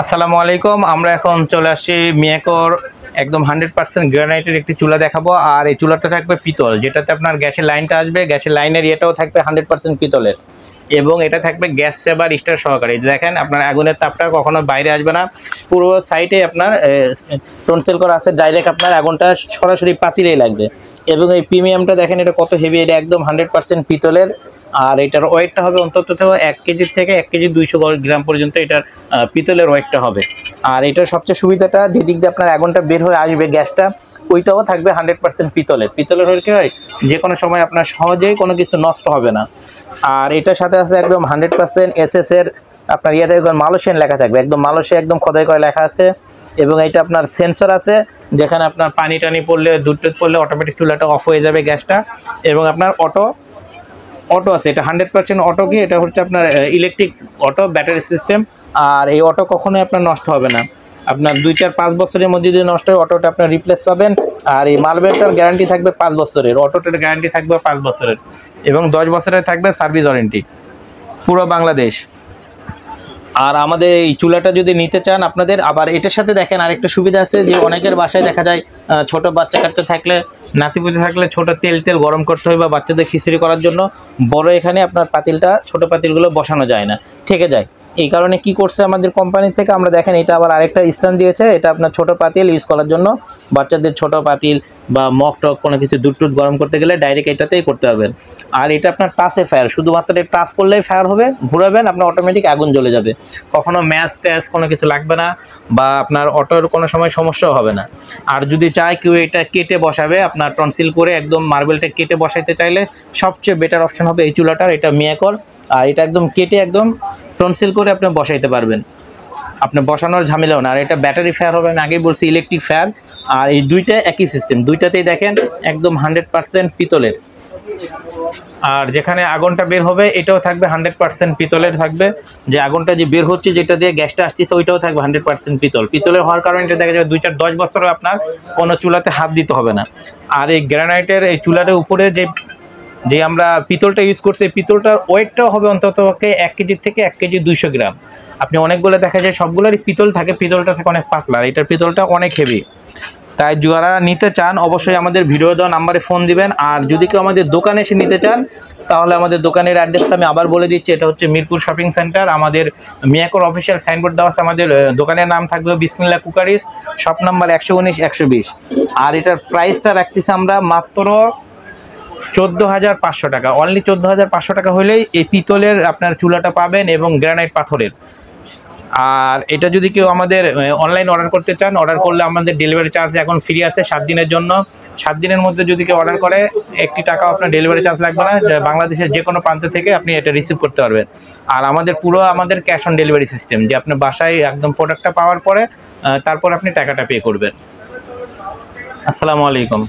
আসসালামু আলাইকুম। আমরা এখন চলে আসছি মিয়াকোর একদম 100% গ্রানাইটের একটি চুলা দেখাবো। আর এই চুলাটা থাকবে পিতল, যেটাতে আপনার গ্যাসের লাইনটা আসবে, গ্যাসের লাইনের ইয়েটাও থাকবে 100% পিতলের, এবং এটা থাকবে গ্যাস সেভার স্টার সহকারে। দেখেন আপনার আগুনের তাপটা কখনো বাইরে আসবে না, পুরো সাইডে আপনার টনসেল করা আছে, ডাইরেক্ট আপনার আগুনটা সরাসরি পাতিলেই লাগবে। এবং এই প্রিমিয়ামটা দেখেন এটা কত হেভি, এটা একদম 100% পিতলের। আর এটার ওয়েটটা হবে অন্তত 1 কেজি থেকে 1 কেজি 200 গ্রাম পর্যন্ত এটার পিতলের ওয়েটটা হবে। আর এটার সবচেয়ে সুবিধাটা, যেদিক দিয়ে আপনার আগুনটা বের হয়ে আসবে গ্যাসটা, ওইটাও থাকবে 100% পিতলের। পিতলের হলে কি হয়, যে কোনো সময় আপনার সহজেই কোনো কিছু নষ্ট হবে না। আর এটার সাথে আছে একদম 100% এসএস এর আপনার ইয়াতে মালয়েশিয়ান লেখা থাকবে, একদম মালয়েশিয়া একদম খোদাই করে লেখা আছে। এবং এটা আপনার সেন্সর আছে, যেখানে আপনার পানি টানি পড়লে, দুধ টুধ পড়লে অটোমেটিক চুলাটা অফ হয়ে যাবে গ্যাসটা। এবং আপনার অটো আছে, এটা 100% অটো। কি এটা হচ্ছে আপনার ইলেকট্রিক অটো, ব্যাটারি সিস্টেম। আর এই অটো কখনোই আপনার নষ্ট হবে না, আপনার 2-4-5 বছরের মধ্যে যদি নষ্ট হয় অটোটা আপনার রিপ্লেস পাবেন। আর এই মালবেলটার গ্যারান্টি থাকবে 5 বছরের, অটোটার গ্যারান্টি থাকবে 5 বছরের, এবং 10 বছরের থাকবে সার্ভিস ওয়ারেন্টি পুরো বাংলাদেশ। আর আমাদের এই চুলাটা যদি নিতে চান আপনাদের, আবার এটার সাথে দেখেন আরেকটা সুবিধা আছে, যে অনেকের বাসায় দেখা যায় ছোট বাচ্চা কাচ্চা থাকলে, নাতিপুতি থাকলে ছোট তেল গরম করতে হয়, বা বাচ্চাদের খিচুড়ি করার জন্য বড় এখানে আপনার পাতিলটা, ছোট পাতিলগুলো বসানো যায় না, ঠেকে যায়। এই কারণে কি করছে আমাদের কোম্পানি থেকে, আমরা দেখেন এটা আবার আরেকটা স্ট্যান্ড দিয়েছে, এটা আপনার ছোট পাতিল ইউজ করার জন্য, বাচ্চাদের ছোট পাতিল বা মগ টক কোনো কিছু দুধ টুধ গরম করতে গেলে ডাইরেক্ট এটাতেই করতে পারবেন। আর এটা আপনার টাচে ফায়ার, শুধুমাত্র টাচ করলেই ফায়ার হবে, ঘুরাবেন আপনার অটোমেটিক আগুন জ্বলে যাবে, কখনো ম্যাচ ট্যাচ কোনো কিছু লাগবে না, বা আপনার অটোর কোনো সময় সমস্যাও হবে না। আর যদি চায় কেউ এটা কেটে বসাবে, আপনার টনসিল করে একদম মার্বেলটা কেটে বসাইতে চাইলে সবচেয়ে বেটার অপশন হবে এই চুলাটার, এটা মিয়াকোর। আর এটা একদম কেটে একদম টনসিল করে আপনি বসাইতে পারবেন, আপনি বসানোর ঝামেলাও না। আর এটা ব্যাটারি ফায়ার হবে, আমি আগেই বলছি ইলেকট্রিক ফায়ার। আর এই দুইটা একই সিস্টেম, দুইটাতেই দেখেন একদম 100% পিতলের। আর যেখানে আগুনটা বের হবে এটাও থাকবে 100% পিতলের থাকবে, যে আগুনটা যে বের হচ্ছে, যেটা দিয়ে গ্যাসটা আসছে, ওইটাও থাকবে 100% পিতলের হওয়ার কারণে এটা দেখা যাবে 2-4-10 বছরও আপনার কোনো চুলাতে হাত দিতে হবে না। আর এই গ্রানাইটের এই চুলার উপরে যে আমরা পিতলটা ইউজ করছি, এই পিতলটার ওয়েটটাও হবে অন্তত 1 কেজি থেকে 1 কেজি 200 গ্রাম। আপনি অনেকগুলো দেখা যায় সবগুলোরই পিতল থাকে, পিতলটা থাকে অনেক পাতলা, এটার পিতলটা অনেক হেভি। তাই যারা নিতে চান অবশ্যই আমাদের ভিডিও দেওয়া নাম্বারে ফোন দিবেন। আর যদি কেউ আমাদের দোকানে এসে নিতে চান, তাহলে আমাদের দোকানের অ্যাড্রেসটা আমি আবার বলে দিচ্ছি, এটা হচ্ছে মিরপুর শপিং সেন্টার। আমাদের মিয়াকোর অফিসিয়াল সাইনবোর্ড দেওয়া আছে, আমাদের দোকানের নাম থাকবে বিসমিল্লাহ কুকারিজ, শপ নাম্বার 119-120। আর এটার প্রাইসটা রাখতেছি আমরা মাত্র 14,500 টাকা, অনলি 14,500 টাকা হলেই এই পিতলের আপনার চুলাটা পাবেন, এবং গ্রানাইট পাথরের। আর এটা যদি কেউ আমাদের অনলাইন অর্ডার করতে চান, অর্ডার করলে আমাদের ডেলিভারি চার্জ এখন ফ্রি আছে 7 দিনের জন্য। 7 দিনের মধ্যে যদি কেউ অর্ডার করে 1 টাকাও আপনার ডেলিভারি চার্জ লাগবে না, বাংলাদেশের যে কোনো প্রান্ত থেকে আপনি এটা রিসিভ করতে পারবেন। আর আমাদের ক্যাশ অন ডেলিভারি সিস্টেম, যে আপনার বাসায় একদম প্রোডাক্টটা পাওয়ার পরে তারপর আপনি টাকাটা পে করবেন। আসসালামু আলাইকুম।